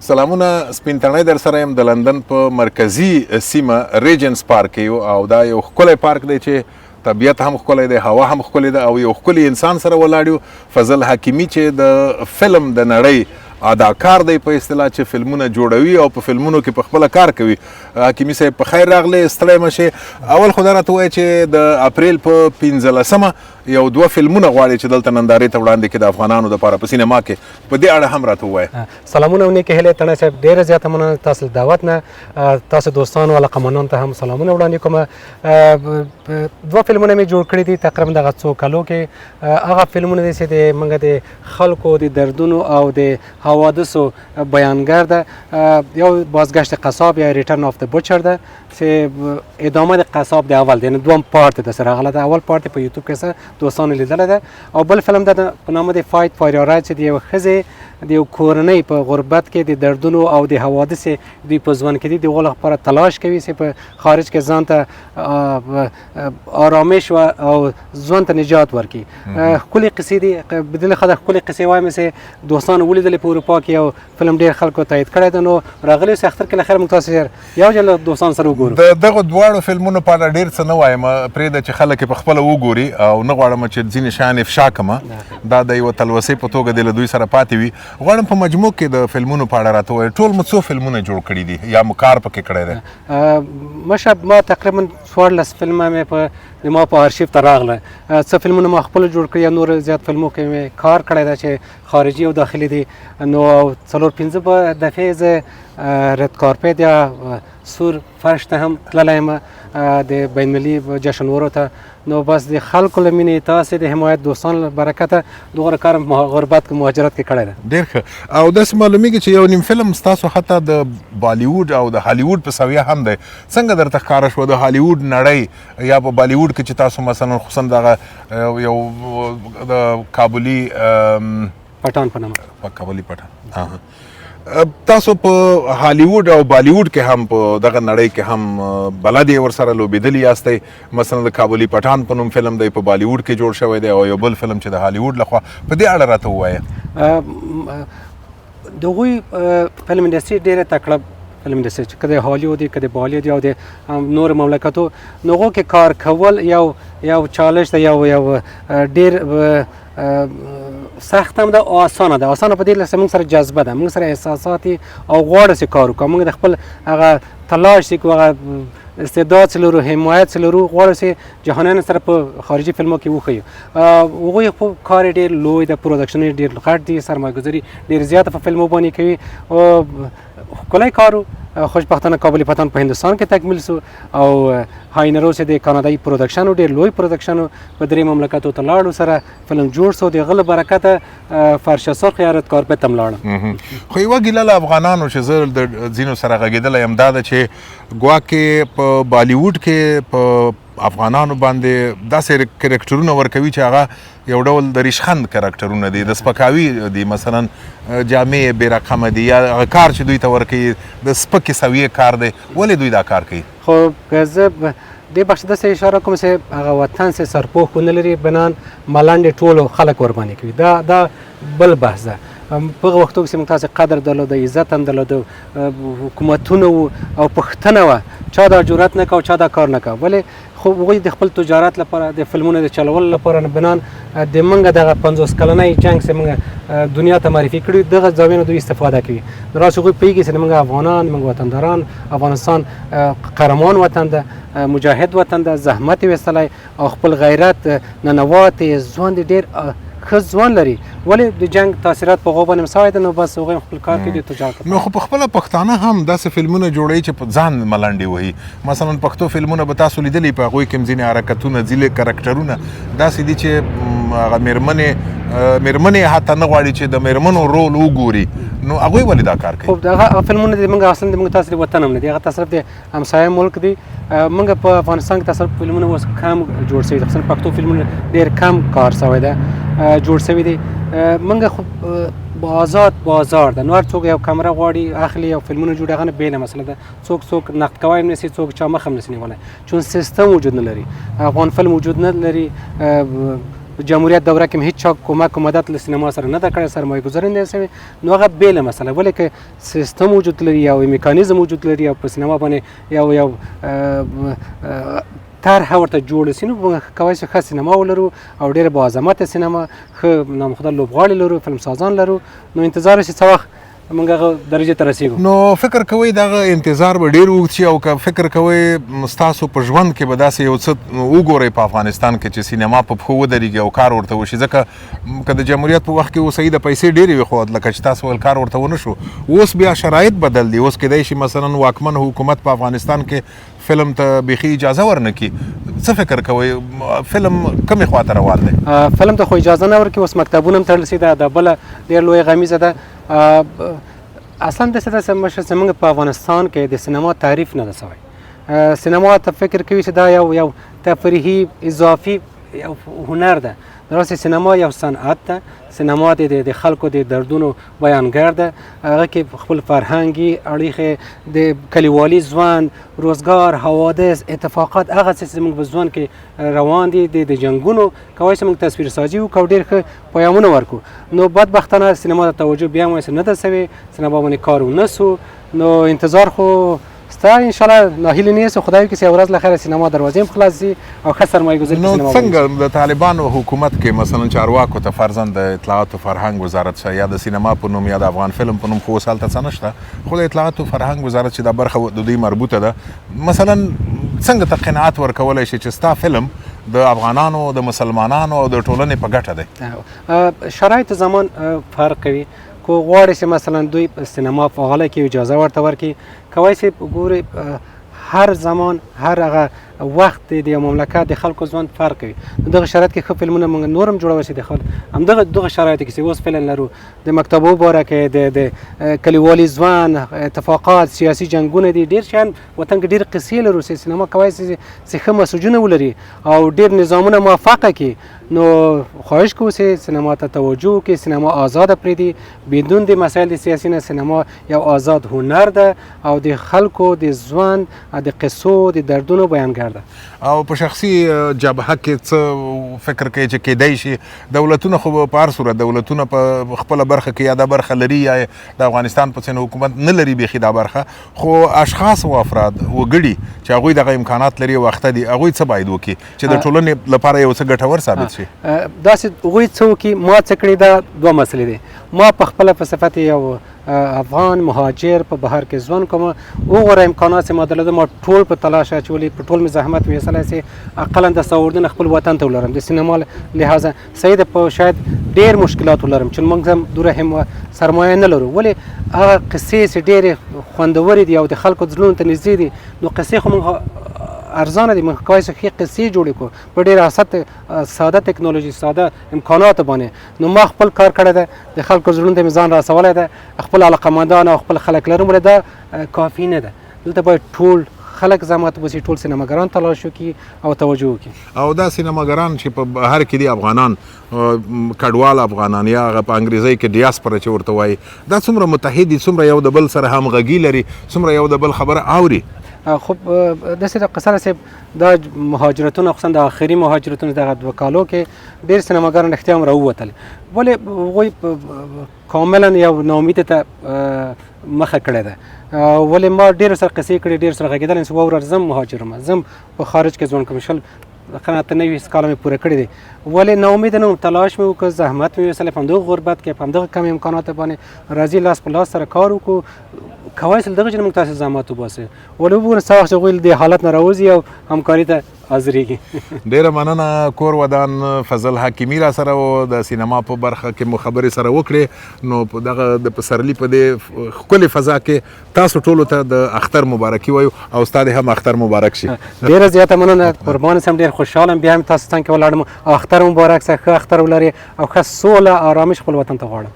سلامونه سپینتنی در سره یم د لندن په مرکزی سیمه ریجنس پارک یو او دا یو ښکلی پارک دی چې طبیعت هم ښکلی دی، هوا هم ښکلی ده او یو ښکلی انسان سره ولاړ یو. فضل حکیمي چې د فلم د نړۍ اداکار دی په اصطلاح چې فلمونه جوړوي او په فلمونو کې په خپله کار کوي. حکیمي صاحب په خیر راغلی، ستړی مه شې. اول خو دا راته ووایه چې د اپریل په 15مه یو دوه فلمونه غواړي چې دلته نندارې ته وړاندې کړي د افغانانو دپاره په سینما کې، په دې اړه هم راته ووایه. سلامونه او نیکې هیلې تڼۍ صاحب، ډېره زیاته مننه تاسو د دعوت نه. تاسو دوستانو او قمنانو ته هم سلامونه وړاندې کوم. دوه فلمونه مې جوړ کړي دي تقریبا دغه څو کالو کې. هغه فلمونه دي چې د موږ د خلکو د دردونو او د حوادثو بیانګر ده. یو بازگشت قصاب یا ریټرن آف د بوچر ده چې ادامه د قصاب د اول دی، یعنی دوم پارت ده سره غلطه. اول پارت په یوټیوب کې دوستانو لیدل ده او بل فلم ده په نامه د فایټ فار یور رایټ چې د یو ښځې د یو کورنۍ په غربت کې د دردونو او د حوادث دوی په ژوند کې دي د هغو لپاره تلاش کوي چې په خارج کې ځان ته آرامش او ژوند ته نجات ورکړي. ښکلې قصې دي، بدل خدا ښکلې قصې وایم چې دوستانو ولیدلې په اروپا کې یو فلم ډېر خلکو تایید کړی ده. نو راغلی اوس اختر کې له خیر موږ تاسو یو ځل دوستانو سره وګورو. د دغو دواړو فلمونو په اړه ډېر څه نه وایم، پرېږده چې خلک یې په خپله وګوري او نه غواړم چې ځینې شیان افشا کړمه. دا د یوه تلوسې په توګه دې له دوی سره پاتې وي. غواړم په مجموع کې د فلمونو په اړه راته ووایه، ټول مو څو فلمونه جوړ کړي دي یا مو کار پکې کړی دی؟ مشه ما تقریبا 14 فلمه مې په ما په آرشیف ته راغله. څه فلمونه ما خپل جوړ کړي، نور زیات فلمو کې مې کار کړی ده چې خارجي او داخلي دي. نو 4-5 په دفعې زه رد کارپیت یا سور فرش ته هم تللی یم د بین المللي جشنوارو ته. نو بس د خلکو له مینې تاسې د حمایت دوستانو له برکته دغه کار غربت کې مهاجرت کې کړی ده. ډېر ښه. او داسې معلومیږي چې یو نیم فلم ستاسو حتی د بالیوډ او د هالیوډ په سویه هم دی. څنګه درته ښکاره شوه د هالیوډ نړۍ یا په بالیوډ کې چې تاسو مثلا خصوصا دغه یو د کابلي پټان په نامه کابلي پټان، تاسو په هالیوډ او بالیوډ کې هم په دغه نړۍ کې هم بلد یې ورسره لوبېدلي یاستئ. مثلا د کابلي پټان په نوم فلم دی په بالیوډ کې جوړ شوی دی او یو بل فلم چې د هالیوډ لخوا، په دې اړه راته ووایه. د هغوی فلم انډسټري ډېره تکړه فلم انډسټري چې که د هالیوډ وي که د بالیوډ او د نور مملکتو، نو هغو کې کار کول یو چالش ده، یو ډېر سخت هم ده، آسانه ده. آسانه په دې لحاظ موږ سره جذبه ده، موږ سره احساسات او غواړو چې کار وکړو. موږ د خپل هغه تلاش چې هغه استعداد چې لرو، حمایت چې لرو، غواړو چې جهانیانو سره په خارجي فلمو کې وښیو. هغوی خو کار ډېر لوی ده، پروډکشن یې ډېر غټ دي، سرمایه‌ګذاري ډېر زیاته په فلمو باندې کوي. ښکلی کار و. خوشبختانه کابلي پټان په هندوستان کې تکمیل سو او هاینرو چې د کاناډایي پروډکشن ډېر لوی پروډکشن په 3 مملکتو ته لاړو سره فلم جوړ سو. د هغه له برکته فرش سرخ یا رد کارپیت هم لاړم. خو یوه ګیله له افغانانو چې زه د ځینو سره غږېدلی یم دا ده چې ګواکې په بالیوډ کې په افغانانو باندې داسې کرکټرونه ورکوي چې هغه یو ډول د ریشخند کرکټرونه دي، د سپکاوي دي، مثلا جامې بې رقمه دي یا هغه کار چې دوی ته ورکوي د سپکې سویې کار دی. ولې دوی دا کار کوي؟ خو که زه دې بخش داسې اشاره کوم چې هغه وطن چې سرپوښ ونه لري بنان ملنډې ټولو خلک ورباندې کوي. دا بل بحث ده. په هغه وختو کې چې موږ تاسې قدر درلوده، عزت هم درلوده، حکومتونه وو او پښتنه وه، چا دا جرأت نه کوه، چا دا کار نه کوه. ولې خو هغوی د خپل تجارت لپاره د فلمونو د چلولو لپاره بنان د موږ دغه 50 کلنی جنګ چې موږ دنیا ته معرفي کړي دغه ځایونو نه دوی استفاده کوي. راست هغوی پوهېږي چې موږ افغانان، موږ وطنداران، افغانستان قهرمان وطن ده، مجاهد وطن ده، زحمت یې ویستلی او خپل غیرت ننوات ژوند ډېر ښه ځوان لري. ولې د جنګ تاثیرات په هغو باندې مساوي ده. نو بس هغوی خپل کار کوي د تجارت. نو خو په خپله پښتانه هم داسې فلمونه جوړوي چې په ځان ملنډې وهي. مثلا پښتو فلمونه به تاسو لیدلي، په هغوی کې هم ځینې حرکتونه، ځینې کرکټرونه داسې دي چې هغه مېرمنې حتی نه غواړي چې د مېرمنو رول وګوري. نو هغوی ولې دا کار کوي؟ خو دغه فلمونه د موږ اصلا د موږ تاسو د وطن هم نه دي، هغه تصرف د همسایه ملک دی. موږ په افغانستان کې تصرف فلمونه اوس کم جوړ شوي دي، خصوصا پښتو فلمونه ډېر کم کار شوی ده، جوړ شوي دي. موږ خو آزاد بازار ده، نو هر څوک یو کمره غواړي اخلي او فلمونه جوړوي. هغه نه بېله مسله ده. څوک نقد کوی هم نشي، څوک چا مخ هم نشي نیولی، چون سیستم وجود نه لري. افغان فلم وجود نه لري، جمهوریت دوره کې هیڅ چا کومک او مدد له سینما سره نه ده کړی، سرمایه ګذاري نه ده، نو هغه بیله مسله. ولې که سیستم وجود لري یا میکانیزم وجود لري او په سینما باندې یو طرح ورته جوړ شي، نو کولی شي ښه سینما ولرو او ډېره باعظمته سینما، ښه نامخوده لوبغاړي لرو، فلم سازان لرو، نو انتظار شي څه وخت موږ هغه درجې ته رسیږو. نو فکر کوئ دغه انتظار به ډېر اوږد شي او که فکر کوئ ستاسو په ژوند کې به داسې یو څه وګورئ په افغانستان کې چې سینما په پښو ودرېږي او کار ورته وشي؟ ځکه که د جمهوریت په وخت کې اوسئ د پیسې ډېرې وي، خو لکه چې تاسو ویل کار ورته ونه شو. اوس بیا شرایط بدل دي، اوس کیدای شي مثلا واکمن حکومت په افغانستان کې فلم ته بیخي اجازه ورنکړي. څه فکر کوئ فلم کومې خواته روان دی؟ فلم ته خو اجازه نه ورکوي، اوس مکتبونه هم تړل شوي ده، دا بله ډېر لویه غمیزه ده. اصلا داسې ده چې زموږ په افغانستان کې د سینما تعریف نه ده سوی. سینما ته فکر کوي چې دا یو تفریحي اضافي یو هنر ده. دراسته سینما یو صنعت ده، سینما د خلکو د دردونو بیانګر ده، هغه کې خپل فرهنګي اړیخې د کلیوالي ژوند، روزګار، حوادث، اتفاقات، هغه څه چې زموږ په ژوند کې روان دي د جنګونو کولی شي موږ تصویر سازي وکړو او ډېر ښه پیغامونه ورکړو. نو بدبختانه سینما ته توجه بیا هم نه ده سوې، سینما باندې کار ونه سو. نو انتظار خو ستا انشاءالله ناهیلې نه یاست، خدای وکړي چې یو ورځ له خیره سینما دروازې هم خلاص شي او ښه سرمایه ګذاري په سینما. نو څنګه د طالبانو حکومت کې مثلا چارواکو ته فرضاً د اطلاعات او فرهنګ وزارت شه یا د سینما په نوم یا د افغان فلم په نوم خو اوس هلته څه نشته، خو د اطلاعات او فرهنګ وزارت چې دا برخه د دوی مربوطه ده، مثلا څنګه ته قناعت ورکولی شي چې ستا فلم د افغانانو، د مسلمانانو او د ټولنې په ګټه دی؟ شرایط زمان فرق کوي. کو غواړي چې مثلا دوی په سینما فعاله کې اجازه ورته ورکړي، کولی شي ګوري هر زمان هر هغه وخت د یو مملکت د خلکو ژوند فرق کوي. دغه شرایط کې ښه فلمونه موږ نور هم جوړولی شي د خلک همدغه شرایطو کې چې اوس فلم لرو، د مکتبو باره کې د کلیوالي ژوند، اتفاقات، سیاسي جنګونه دي، ډېر شیان وطن کې ډېر قصې لرو چې سینما کولی شي چې ښه مسوجونه ولري او ډېر نظامونه موفقه کړي. نو خواهش کوو چې سینما ته توجه وکړي، سینما آزاده پرېږدي بدون د مسایل د سیاسي نه. سینما یو آزاد هنر ده او د خلکو د ژوند د قصو د دردونو بیانګر ده. او په شخصي جبهه کې څه فکر کوي چې کیدای شي دولتونه خو په هر صورت دولتونه په خپله برخه کې یا دا برخه لري یا د افغانستان په څېر حکومت نه لري بیخي دا برخه، خو اشخاص او افراد وګړي چې هغوی دغه امکانات لري وخته دي، هغوی څه باید وکړي چې د ټولنې لپاره یو څه ګټور ثابت شي؟ داسې هغوی څه وکړي، ما څه کړي دا دوه مسلې دي. ما په خپله په صفت یو افغان مهاجر په بهر کې ژوند کوم، وګوره امکانات چې ما درلوده ما ټول په تلاش اچولي، په ټول مې زحمت مې ویستلی چې اقلا دستاوردونه خپل وطن ته ولرم. د سینما لحاظه صحیح ده، په شاید ډېر مشکلات ولرم چې موږ هم دوره هم سرمایه نه لرو، ولې هغه قصې چې ډېرې خوندورې دي او د خلکو زړونو ته نږدې دي، نو قصې خو موږ ارزانه دي، موږ کولی شو ښې قصې جوړې کړو په ډېر ساده ټکنالوژي، ساده امکاناتو باندې. نو ما خپل کار کړی ده، د خلکو زړونو ته مې ځان رسولی ده، خپل علاقه‌مندان او خپل خلک لرم، ولې دا کافي نه ده. دلته باید ټول خلک زحمت وباسي، ټول سینماګران تلاش وکړي او توجه وکړي. او دا سینماګران چې په بهر کې دي افغانان، کډوال افغانان یا هغه په انګریزۍ کې ډیاسپورا چې ورته وایي، دا څومره متحد دي، څومره یو د بل سره همغږي لري، څومره یو د بل خبره اوري؟ خب داسې د قصره صاحب دا مهاجرتونه خصوصا د آخري مهاجرتونه دغه دوه کالو کې ډېر سینماګران رښتیا هم راووتل، ولې هغوی کاملا یو ناامیده ته مخه کړې ده. ولې ما ډېر سره قصې کړې، ډېر سره غږېدلی چې ووره زم مهاجر یم، زم په خارج کې ژوند کوم، شل اته 90 کاله مې پوره کړي دي، ولې ناامیده نه وم، تلاش مې وکړ، زحمت مې ویستلی، په همدغه غربت کې په همدغه کم امکاناتو باندې راځي لاس په لاس سره کار وکړو، کولی شول دغه چې موږ تاسې زحمت وباسو، ولې وګورو څه وخت چې هغوی د حالت نه راوځي او همکاري ته حاضرېږي. ډېره مننه کور ودان فضل حکیمي را سره و، د سینما په برخه کې مو خبرې سره وکړې. نو په دغه د پسرلي په دې ښکلې فضا کې تاسو ټولو ته د اختر مبارکي وایو او ستا د هم اختر مبارک شي. ډېره زیاته مننه، قربان سم، ډېر خوشحاله یم بیا هم تاسو څنګ کې ولاړم. اختر مبارک شه، ښه اختر ولرې او ښه سوله آرامش خپل وطن ته غواړم.